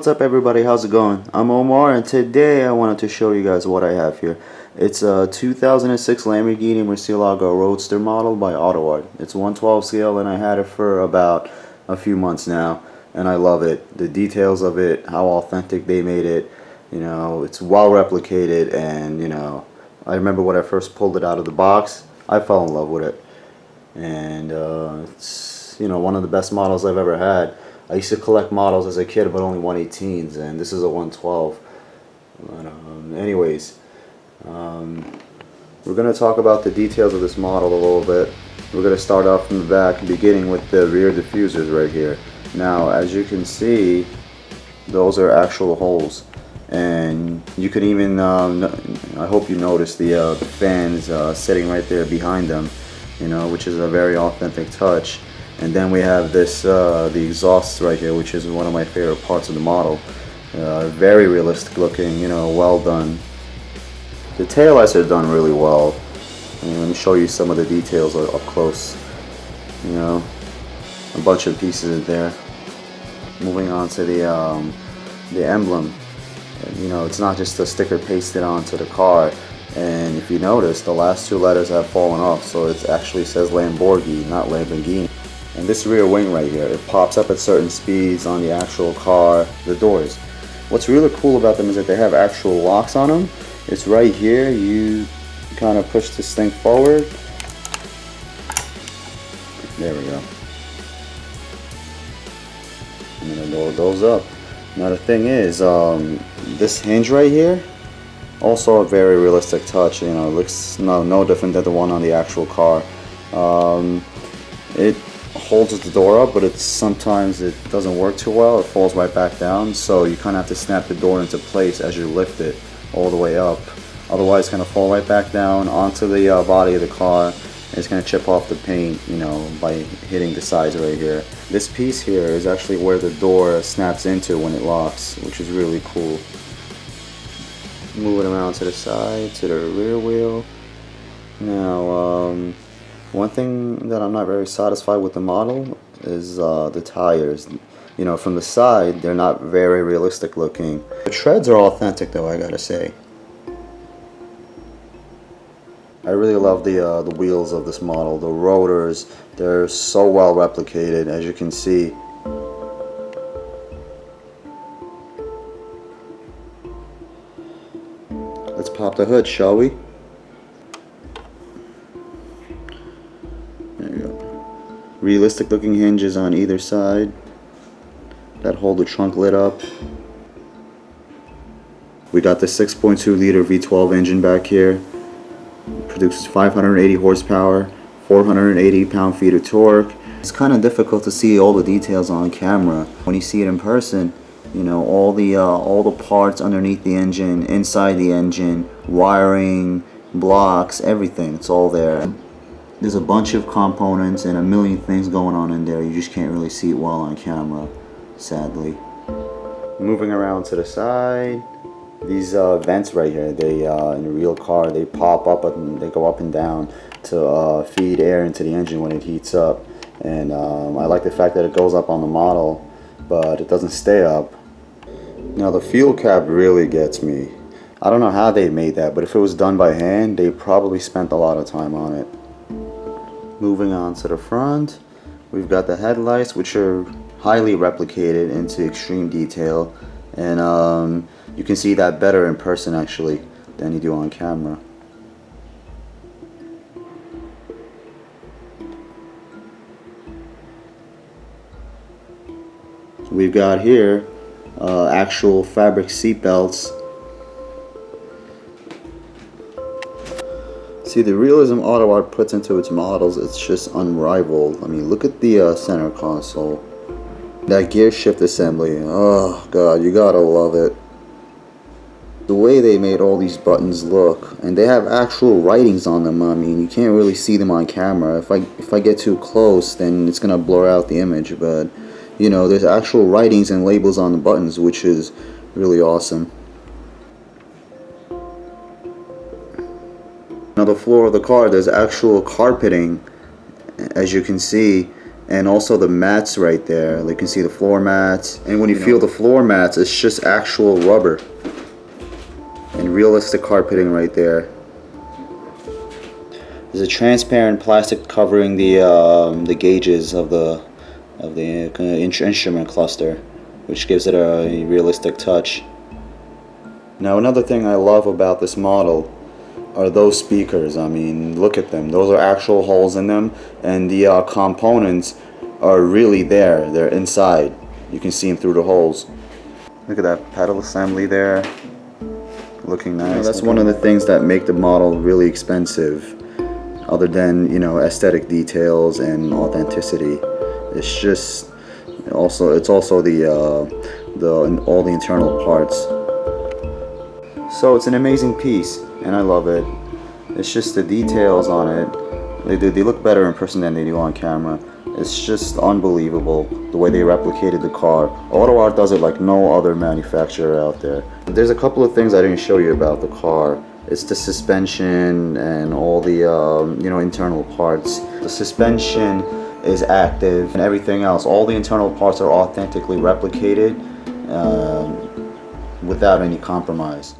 What's up everybody, how's it going? I'm Omar and today I wanted to show you guys what I have here. It's a 2006 Lamborghini Murcielago Roadster model by AUTOart. It's 1/12 scale and I had it for about a few months now and I love it. The details of it, how authentic they made it, you know, it's well replicated, and you know, I remember when I first pulled it out of the box, I fell in love with it. And it's, you know, one of the best models I've ever had. I used to collect models as a kid, but only 118s, and this is a 112. But, anyways, we're going to talk about the details of this model a little bit. We're going to start off from the back, beginning with the rear diffusers right here. Now, as you can see, those are actual holes, and you can even, I hope you notice the fans sitting right there behind them, you know, which is a very authentic touch. And then we have this, the exhaust right here, which is one of my favorite parts of the model. Very realistic looking, you know, well done. The taillights are done really well. And let me show you some of the details up close. You know, a bunch of pieces there. Moving on to the emblem. You know, it's not just a sticker pasted onto the car. And if you notice, the last two letters have fallen off, so it actually says Lamborghini, not Lamborghini. And this rear wing right here, it pops up at certain speeds on the actual car, the doors. What's really cool about them is that they have actual locks on them. It's right here, you kind of push this thing forward. There we go. And then the door goes up. Now the thing is, this hinge right here, also a very realistic touch. You know, it looks no different than the one on the actual car. It holds the door up, but sometimes it doesn't work too well. It falls right back down, so you kind of have to snap the door into place as you lift it all the way up. Otherwise, it's going to fall right back down onto the body of the car. It's going to chip off the paint, you know, by hitting the sides right here. This piece here is actually where the door snaps into when it locks, which is really cool. Moving around to the side, to the rear wheel. Now, one thing that I'm not very satisfied with the model is the tires. You know, from the side, they're not very realistic looking. The treads are authentic though, I gotta say. I really love the wheels of this model. The rotors, they're so well replicated, as you can see. Let's pop the hood, shall we? There you go. Realistic looking hinges on either side that hold the trunk lid up. We got the 6.2 liter V12 engine back here. Produces 580 horsepower, 480 pound-feet of torque. It's kind of difficult to see all the details on camera. When you see it in person, you know, all the parts underneath the engine, inside the engine, wiring, blocks, everything, it's all there. There's a bunch of components and a million things going on in there. You just can't really see it well on camera, sadly. Moving around to the side, these vents right here, they in a real car, they pop up and they go up and down to feed air into the engine when it heats up. And I like the fact that it goes up on the model, but it doesn't stay up. Now the fuel cap really gets me. I don't know how they made that, but if it was done by hand, they probably spent a lot of time on it. Moving on to the front, we've got the headlights, which are highly replicated into extreme detail, and you can see that better in person actually than you do on camera. We've got here actual fabric seat belts. See, the realism AUTOart puts into its models, it's just unrivaled. I mean, look at the center console. That gear shift assembly, oh god, you gotta love it. The way they made all these buttons look, and they have actual writings on them. I mean, you can't really see them on camera. If I get too close, then it's gonna blur out the image, but you know, there's actual writings and labels on the buttons, which is really awesome. Now the floor of the car, there's actual carpeting, as you can see, And also the mats right there, you can see the floor mats. And when you feel the floor mats, it's just actual rubber. And realistic carpeting right there. There's a transparent plastic covering the gauges of the instrument cluster, which gives it a realistic touch. Now another thing I love about this model are those speakers. I mean, look at them. Those are actual holes in them, and the components are really there. They're inside. You can see them through the holes. Look at that pedal assembly there. Looking nice. That's one of the things that make the model really expensive, other than, you know, aesthetic details and authenticity. It's just also all the internal parts. So it's an amazing piece, and I love it. It's just the details on it. They look better in person than they do on camera. It's just unbelievable the way they replicated the car. AUTOart does it like no other manufacturer out there. There's a couple of things I didn't show you about the car. It's the suspension and all the internal parts. The suspension is active, and everything else, all the internal parts are authentically replicated without any compromise.